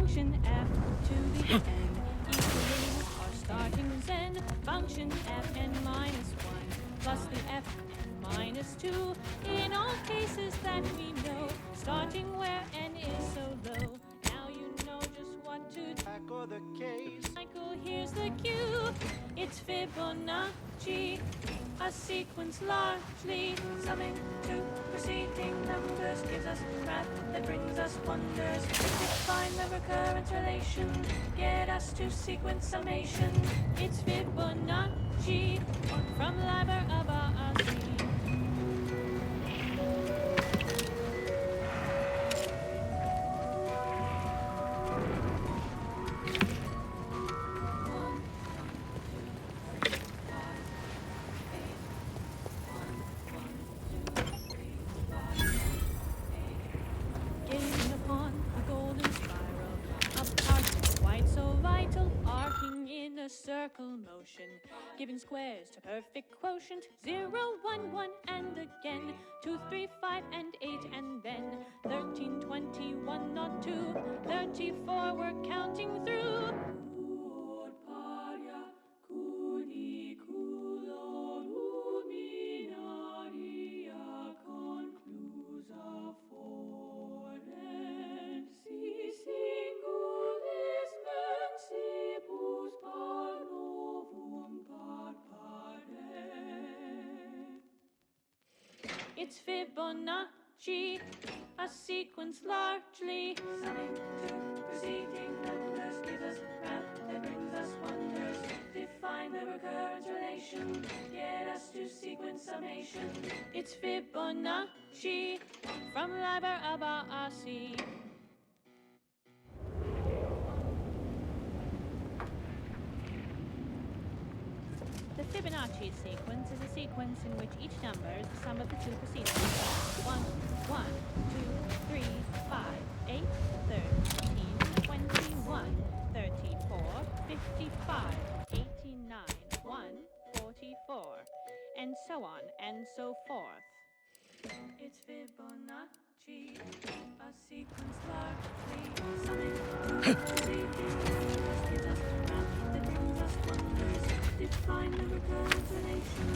function f to the n equaling our starting zen. Function fn minus 1 plus the fn minus 2 in all cases that we know, starting where n is so low. Now you know just what to tackle the case. Michael, here's the cue. It's Fibonacci, a sequence largely summing to preceding numbers, gives us math that brings us wonders. Define the recurrence relation, get us to sequence summation. It's Fibonacci from Liber of RC. Circle motion, giving squares to perfect quotient, 0, 1, 1, and again 2, 3, 5, and 8, and then 13, 21, not 2, 34, we're counting through. It's Fibonacci, a sequence largely summing to preceding numbers, gives us math that brings us wonders. Define the recurrence relation, get us to sequence summation. It's Fibonacci from Liber of RC. The Fibonacci sequence is a sequence in which each number is the sum of the two preceding numbers. 1, 1, 2, 3, 5, 8, 13, 21, 34, 55, 89, 1, 44, and so on and so forth. It's Fibonacci, a sequence largely summing to preceding numbers, gives us math that brings us wonders. Define the recurrence relation,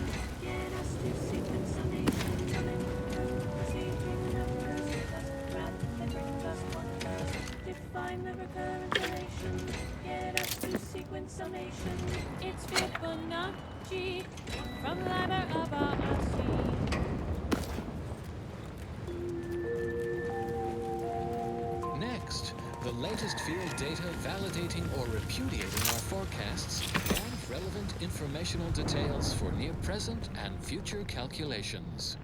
get us to sequence summation. Summing to preceding numbers, gives us math that brings us wonders. Define the recurrence relation, get us to sequence summation. It's Fibonacci from Liber of RC. Next, the latest field data validating or repudiating our forecasts and relevant informational details for near-present and future calculations.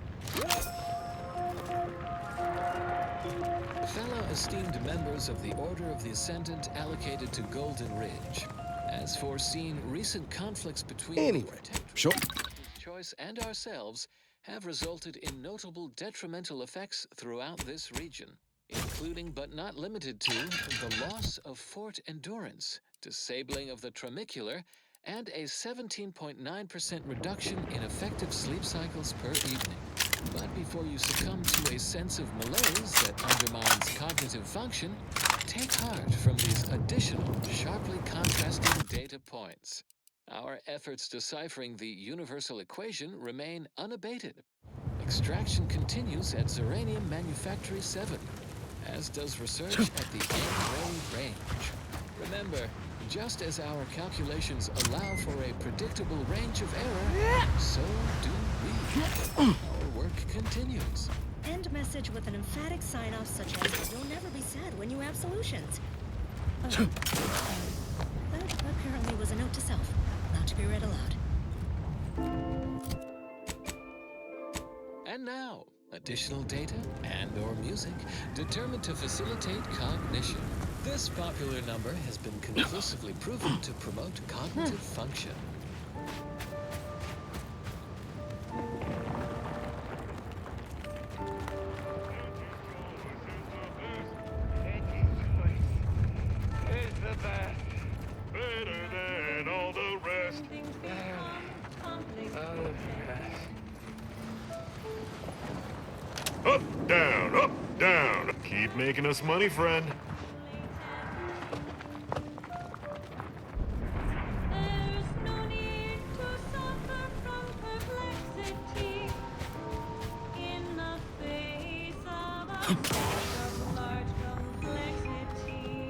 Fellow esteemed members of the Order of the Ascendant allocated to Golden Ridge, as foreseen, recent conflicts between the choice and ourselves have resulted in notable detrimental effects throughout this region, including but not limited to the loss of fort endurance, disabling of the tramicular, and a 17.9% reduction in effective sleep cycles per evening. But before you succumb to a sense of malaise that undermines cognitive function, take heart from these additional, sharply contrasting data points. Our efforts deciphering the universal equation remain unabated. Extraction continues at Zeranium Manufactory 7, as does research at the N-ray range. Remember, just as our calculations allow for a predictable range of error, so do we. Our work continues. End message with an emphatic sign-off such as, "You'll never be sad when you have solutions." That apparently was a note to self, not to be read aloud. And now, additional data and/or music determined to facilitate cognition. This popular number has been conclusively proven to promote cognitive function. It's the best. Better than all the rest. Up, down, up, down. Keep making us money, friend. large complexity.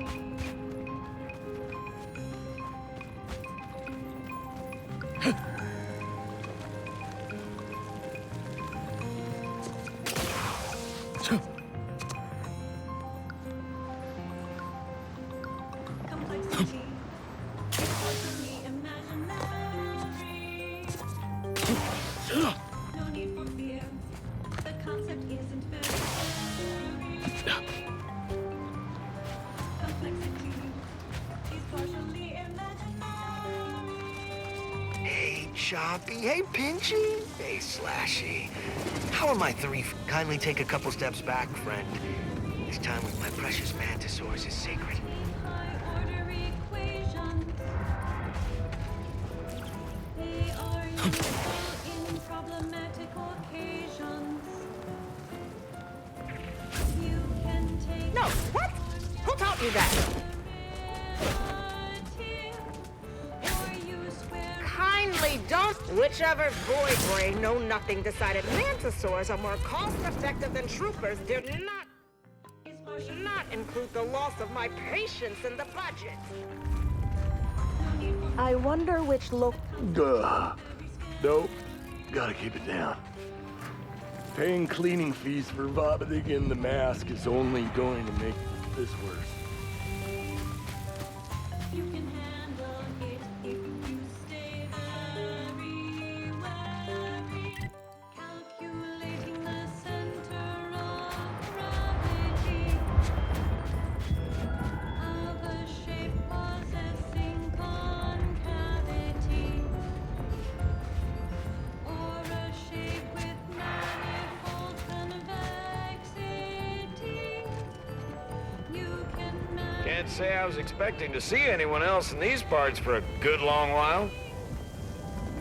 Complexity. Totally imaginary. No need for fear. The concept isn't very scary. Complexity is partially imaginary. Hey, Choppy. Hey, Pinchy. Hey, Slashy. How are my three? Kindly take a couple steps back, friend. This time with my precious mantisaurs is sacred. High order equations. They are useful in problematic occasions. You can take No, what? Who taught you that? Kindly don't. Whichever boy brain know nothing decided mantisaurs are more cost-effective than troopers did not include the loss of my patience in the budget. I wonder which look. Duh. Nope. Gotta keep it down. Paying cleaning fees for vomiting in the mask is only going to make this worse. You can handle it if you stay very wary. Calculating the center of gravity of a shape possessing concavity, or a shape with manifold convexity. You can Can't say I was expecting to see anyone else in these parts for a good long while.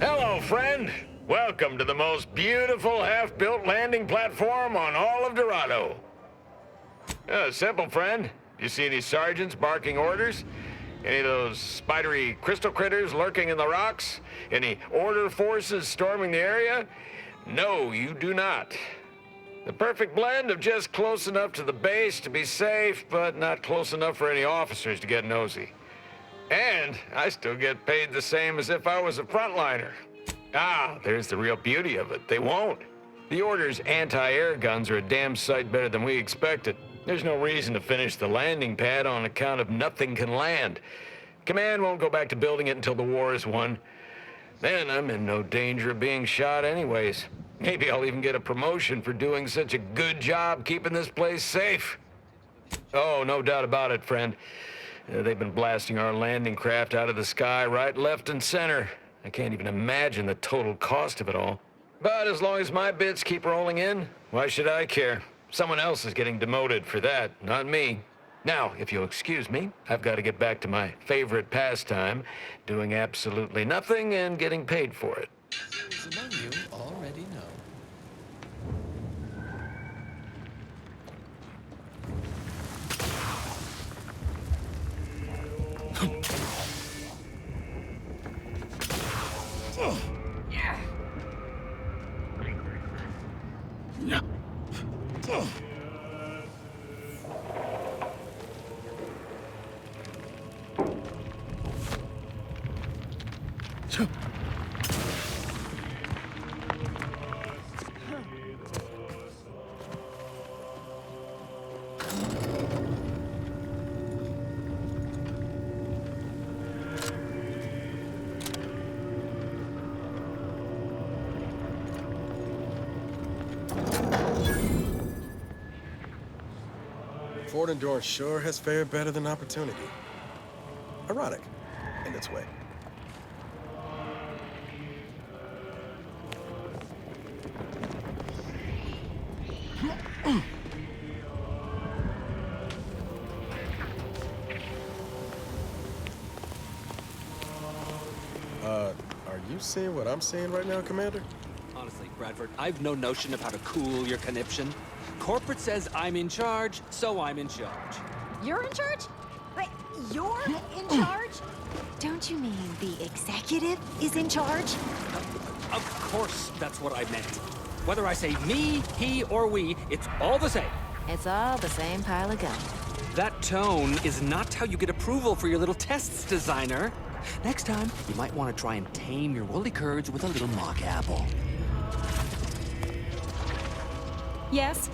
Hello, friend. Welcome to the most beautiful half-built landing platform on all of Dorado. Simple, friend. You see any sergeants barking orders? Any of those spidery crystal critters lurking in the rocks? Any order forces storming the area? No, you do not. The perfect blend of just close enough to the base to be safe, but not close enough for any officers to get nosy. And I still get paid the same as if I was a frontliner. Ah, there's the real beauty of it. They won't. The Order's anti-air guns are a damn sight better than we expected. There's no reason to finish the landing pad on account of nothing can land. Command won't go back to building it until the war is won. Then I'm in no danger of being shot anyways. Maybe I'll even get a promotion for doing such a good job keeping this place safe. Oh, no doubt about it, friend. They've been blasting our landing craft out of the sky right, left, and center. I can't even imagine the total cost of it all. But as long as my bits keep rolling in, why should I care? Someone else is getting demoted for that, not me. Now, if you'll excuse me, I've got to get back to my favorite pastime, doing absolutely nothing and getting paid for it. Those among you already know. Fort Endurance sure has fared better than Opportunity. Ironic, in its way. Are you seeing what I'm seeing right now, Commander? Honestly, Bradford, I've no notion of how to cool your conniption. Corporate says I'm in charge, so I'm in charge. You're in charge? Wait, you're in charge? Don't you mean the executive is in charge? Of course, that's what I meant. Whether I say me, he, or we, it's all the same. It's all the same pile of gum. That tone is not how you get approval for your little tests, designer. Next time, you might want to try and tame your woolly curds with a little mock apple. Yes?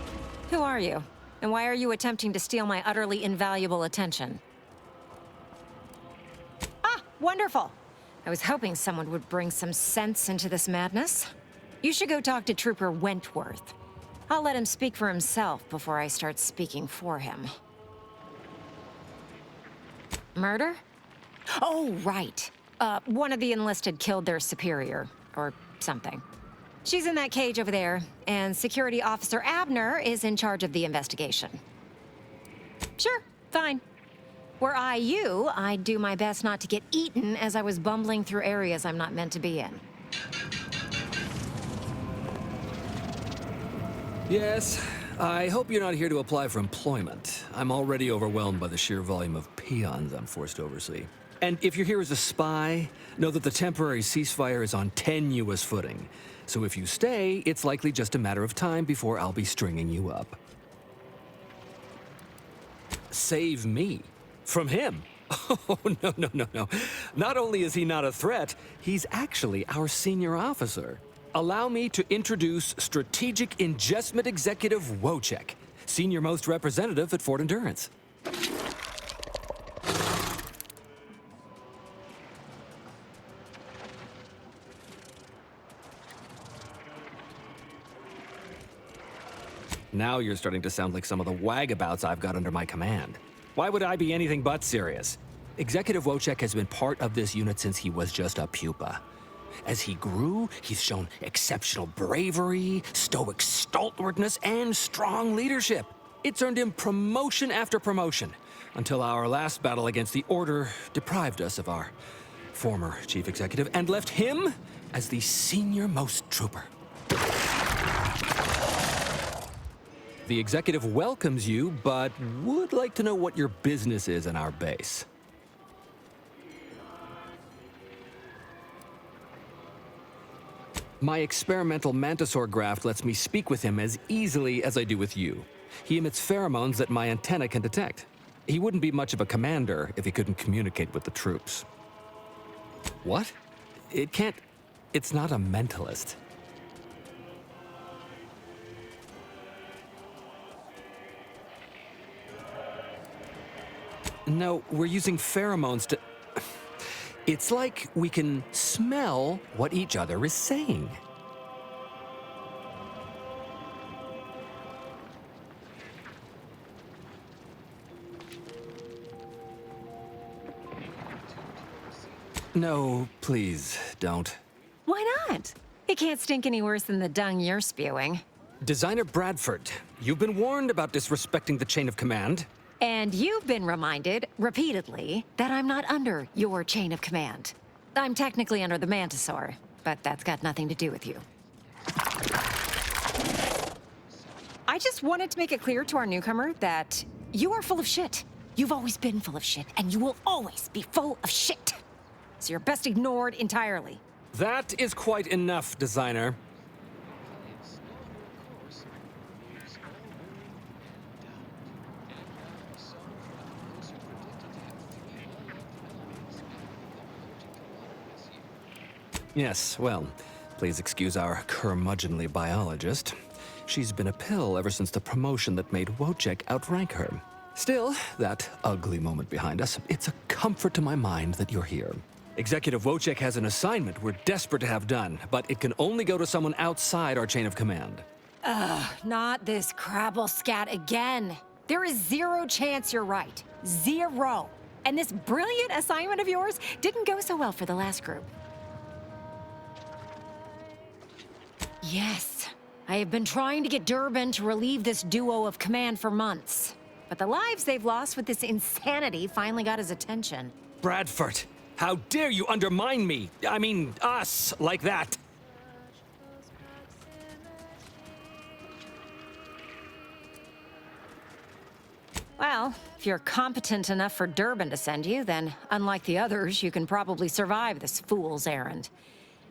Who are you? And why are you attempting to steal my utterly invaluable attention? Ah, wonderful! I was hoping someone would bring some sense into this madness. You should go talk to Trooper Wentworth. I'll let him speak for himself before I start speaking for him. Murder? Oh, right. One of the enlisted killed their superior, or something. She's in that cage over there, and Security Officer Abner is in charge of the investigation. Sure, fine. Were I you, I'd do my best not to get eaten as I was bumbling through areas I'm not meant to be in. Yes, I hope you're not here to apply for employment. I'm already overwhelmed by the sheer volume of peons I'm forced to oversee. And if you're here as a spy, know that the temporary ceasefire is on tenuous footing. So if you stay, it's likely just a matter of time before I'll be stringing you up. Save me? From him? Oh, no. Not only is he not a threat, he's actually our senior officer. Allow me to introduce Strategic Ingestment Executive Wojciech, Senior Most Representative at Fort Endurance. Now you're starting to sound like some of the wagabouts I've got under my command. Why would I be anything but serious? Executive Wojciech has been part of this unit since he was just a pupa. As he grew, he's shown exceptional bravery, stoic stalwartness, and strong leadership. It's earned him promotion after promotion, until our last battle against the Order deprived us of our former chief executive and left him as the senior-most trooper. The executive welcomes you, but would like to know what your business is in our base. My experimental Mantisaur graft lets me speak with him as easily as I do with you. He emits pheromones that my antenna can detect. He wouldn't be much of a commander if he couldn't communicate with the troops. What? It can't... It's not a mentalist. No, we're using pheromones to... It's like we can smell what each other is saying. No, please, don't. Why not? It can't stink any worse than the dung you're spewing. Designer Bradford, you've been warned about disrespecting the chain of command. And you've been reminded, repeatedly, that I'm not under your chain of command. I'm technically under the Mantisaur, but that's got nothing to do with you. I just wanted to make it clear to our newcomer that you are full of shit. You've always been full of shit, and you will always be full of shit. So you're best ignored entirely. That is quite enough, designer. Yes, well, please excuse our curmudgeonly biologist. She's been a pill ever since the promotion that made Wojciech outrank her. Still, that ugly moment behind us, it's a comfort to my mind that you're here. Executive Wojciech has an assignment we're desperate to have done, but it can only go to someone outside our chain of command. Ugh, not this crabble scat again. There is zero chance you're right. Zero. And this brilliant assignment of yours didn't go so well for the last group. Yes, I have been trying to get Durban to relieve this duo of command for months. But the lives they've lost with this insanity finally got his attention. Bradford, how dare you undermine me? I mean, us, like that. Well, if you're competent enough for Durban to send you, then unlike the others, you can probably survive this fool's errand.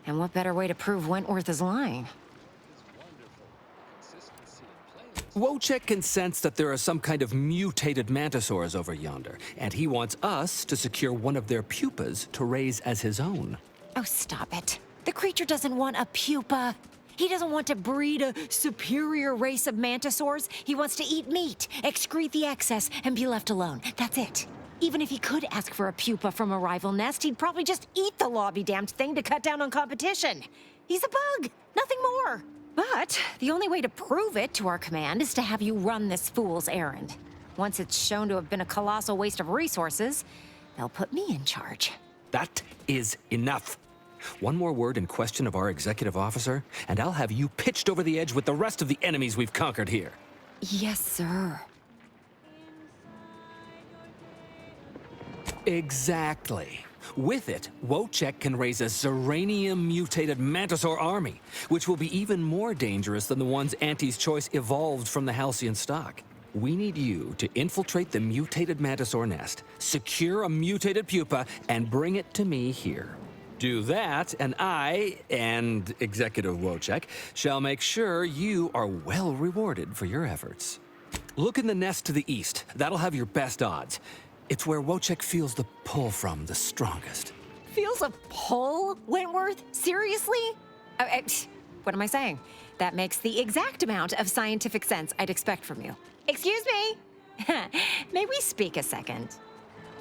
And what better way to prove Wentworth is lying? Wojciech can sense that there are some kind of mutated mantisaurs over yonder, and he wants us to secure one of their pupas to raise as his own. Oh, stop it. The creature doesn't want a pupa. He doesn't want to breed a superior race of mantisaurs. He wants to eat meat, excrete the excess, and be left alone. That's it. Even if he could ask for a pupa from a rival nest, he'd probably just eat the law-be-damned thing to cut down on competition. He's a bug, nothing more. But the only way to prove it to our command is to have you run this fool's errand. Once it's shown to have been a colossal waste of resources, they'll put me in charge. That is enough. One more word in question of our executive officer, and I'll have you pitched over the edge with the rest of the enemies we've conquered here. Yes, sir. Exactly. With it, Wojciech can raise a Zeranium-mutated Mantisaur army, which will be even more dangerous than the ones Auntie's Choice evolved from the Halcyon stock. We need you to infiltrate the mutated Mantisaur nest, secure a mutated pupa, and bring it to me here. Do that, and I, and Executive Wojciech, shall make sure you are well rewarded for your efforts. Look in the nest to the east. That'll have your best odds. It's where Wojciech feels the pull from the strongest. Feels a pull, Wentworth? Seriously? What am I saying? That makes the exact amount of scientific sense I'd expect from you. Excuse me? May we speak a second?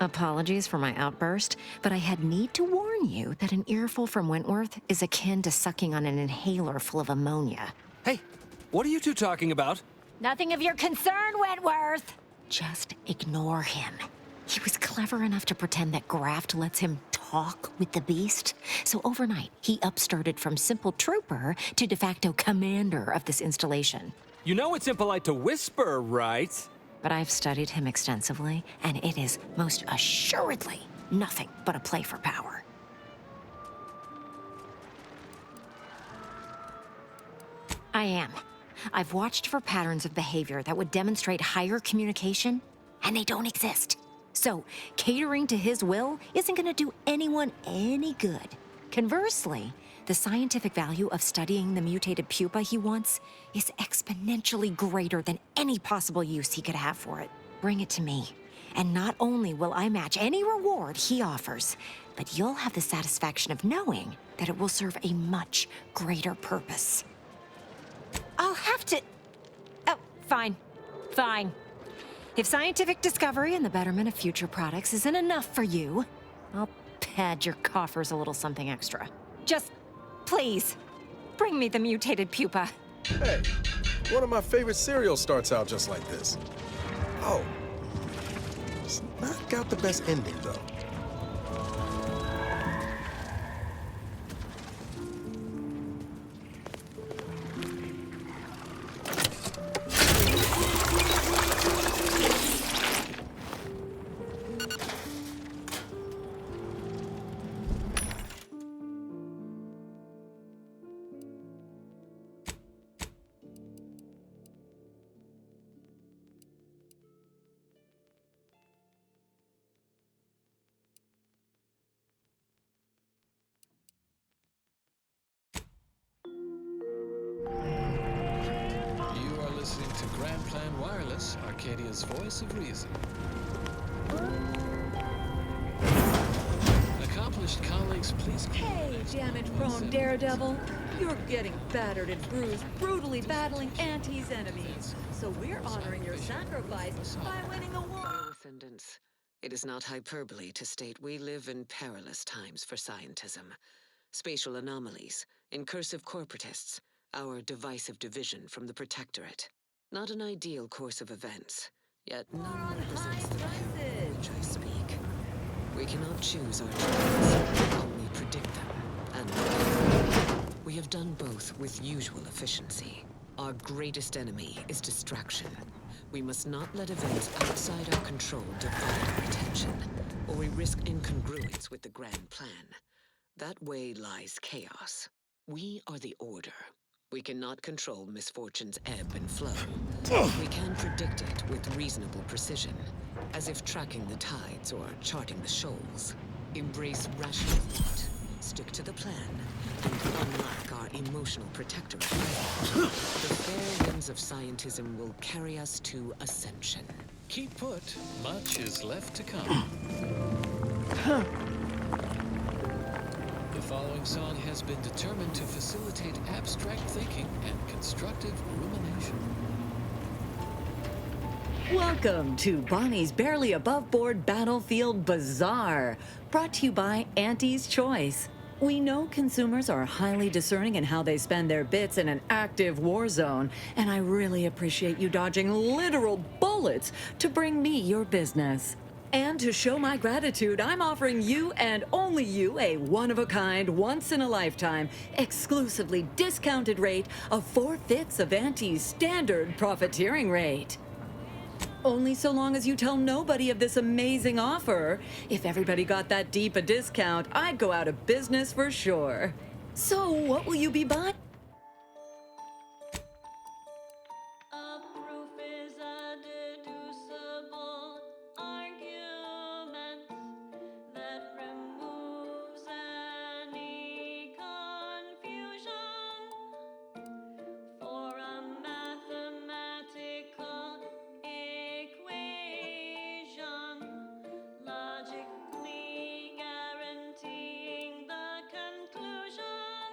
Apologies for my outburst, but I had need to warn you that an earful from Wentworth is akin to sucking on an inhaler full of ammonia. Hey, what are you two talking about? Nothing of your concern, Wentworth! Just ignore him. He was clever enough to pretend that graft lets him talk with the beast. So overnight, he upstarted from simple trooper to de facto commander of this installation. You know it's impolite to whisper, right? But I've studied him extensively, and it is most assuredly nothing but a play for power. I am. I've watched for patterns of behavior that would demonstrate higher communication, and they don't exist. So, catering to his will isn't going to do anyone any good. Conversely, the scientific value of studying the mutated pupa he wants is exponentially greater than any possible use he could have for it. Bring it to me, and not only will I match any reward he offers, but you'll have the satisfaction of knowing that it will serve a much greater purpose. I'll have to... Oh, fine. Fine. If scientific discovery and the betterment of future products isn't enough for you, I'll pad your coffers a little something extra. Just, please, bring me the mutated pupa. Hey, one of my favorite cereals starts out just like this. Oh, it's not got the best ending, though. Grand Plan Wireless, Arcadia's voice of reason. Accomplished colleagues, please... Hey, damage-prone daredevil. You're getting battered and bruised, brutally battling Auntie's enemies. So we're honoring your sacrifice by winning a war. Ascendants. It is not hyperbole to state we live in perilous times for scientism. Spatial anomalies, incursive corporatists, our divisive division from the Protectorate. Not an ideal course of events, yet none represents the reality of which I speak. We cannot choose our trials, only predict them, and we have done both with usual efficiency. Our greatest enemy is distraction. We must not let events outside our control divide our attention, or we risk incongruence with the grand plan. That way lies chaos. We are the Order. We cannot control misfortune's ebb and flow. We can predict it with reasonable precision, as if tracking the tides or charting the shoals. Embrace rational thought. stick to the plan, and unlock our emotional protectorate. The fair winds of scientism will carry us to ascension. Keep put. Much is left to come. The following song has been determined to facilitate abstract thinking and constructive rumination. Welcome to Bonnie's Barely Above Board Battlefield Bazaar, brought to you by Auntie's Choice. We know consumers are highly discerning in how they spend their bits in an active war zone, and I really appreciate you dodging literal bullets to bring me your business. And to show my gratitude, I'm offering you and only you a one-of-a-kind, once-in-a-lifetime, exclusively discounted rate of 4/5 of Auntie's standard profiteering rate. Only so long as you tell nobody of this amazing offer. If everybody got that deep a discount, I'd go out of business for sure. So what will you be buying? A proof is a deducible argument that removes any confusion for a mathematical equation, logically guaranteeing the conclusion,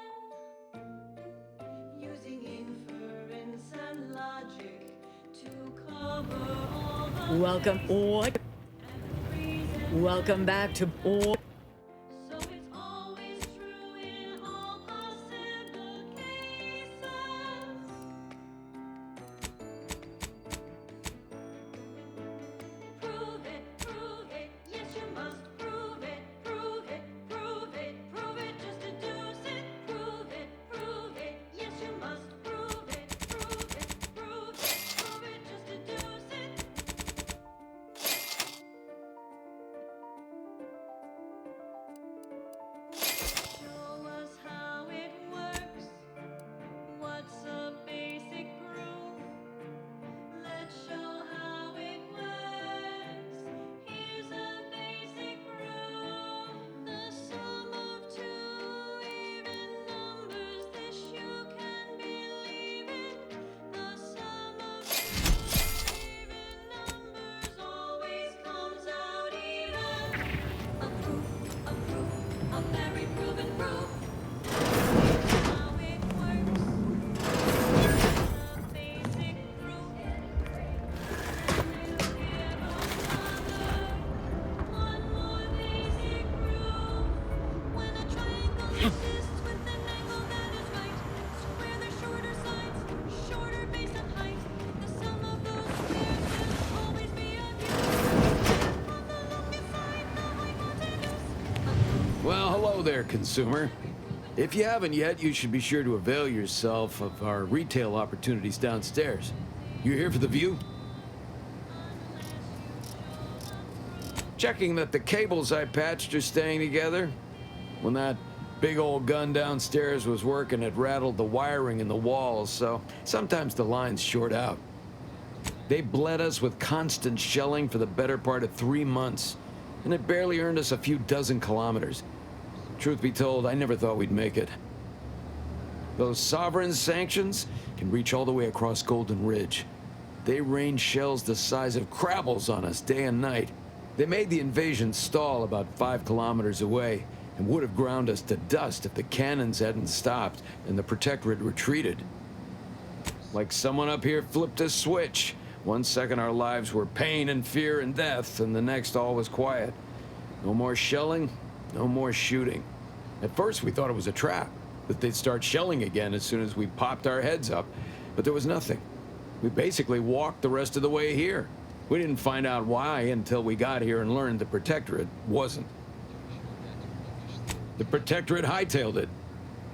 using inference and logic to cover all the Welcome back to so it's always true in all possible cases. Prove it, yes you must prove it, prove it, prove it, prove it, just deduce it. Prove it, yes you must prove it, prove it, prove it, prove it, just deduce it. Show us how it works. What's a basic proof? Let's show how it works. Here's a basic proof. The sum of two even numbers, this you can believe in. The sum of two even numbers always comes out even. A proof, a very proven proof. How it works. A basic proof. One more basic proof. When a triangle exists with an angle that is right, square their shorter sides, shorter base and height. The sum of those squares will always be obvious. On the longest side, the hypotenuse. Well, hello there, consumer. If you haven't yet, you should be sure to avail yourself of our retail opportunities downstairs. You here for the view? Checking that the cables I patched are staying together. When that big old gun downstairs was working, it rattled the wiring in the walls, so sometimes the lines short out. They bled us with constant shelling for the better part of 3 months, and it barely earned us a few dozen kilometers. Truth be told, I never thought we'd make it. Those sovereign sanctions can reach all the way across Golden Ridge. They rain shells the size of crabbles on us day and night. They made the invasion stall about 5 kilometers away and would have ground us to dust if the cannons hadn't stopped and the Protectorate retreated. Like someone up here flipped a switch. 1 second our lives were pain and fear and death, and the next all was quiet. No more shelling, no more shooting. At first we thought it was a trap, that they'd start shelling again as soon as we popped our heads up, but there was nothing. We basically walked the rest of the way here. We didn't find out why until we got here and learned the Protectorate wasn't. The Protectorate hightailed it.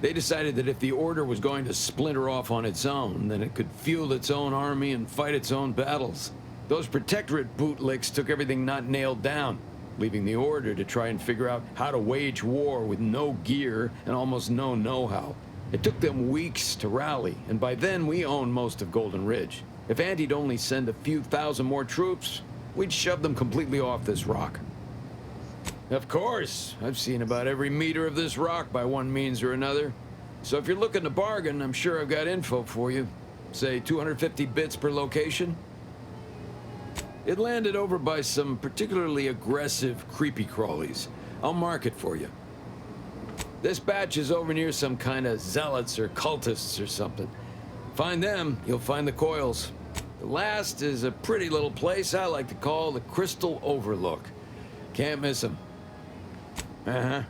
They decided that if the Order was going to splinter off on its own, then it could fuel its own army and fight its own battles. Those Protectorate bootlicks took everything not nailed down, leaving the Order to try and figure out how to wage war with no gear and almost no know-how. It took them weeks to rally, and by then we owned most of Golden Ridge. If Andy'd only send a few thousand more troops, we'd shove them completely off this rock. Of course. I've seen about every meter of this rock by one means or another. So if you're looking to bargain, I'm sure I've got info for you. Say 250 bits per location. It landed over by some particularly aggressive creepy crawlies. I'll mark it for you. This batch is over near some kind of zealots or cultists or something. Find them, you'll find the coils. The last is a pretty little place I like to call the Crystal Overlook. Can't miss them. Uh-huh.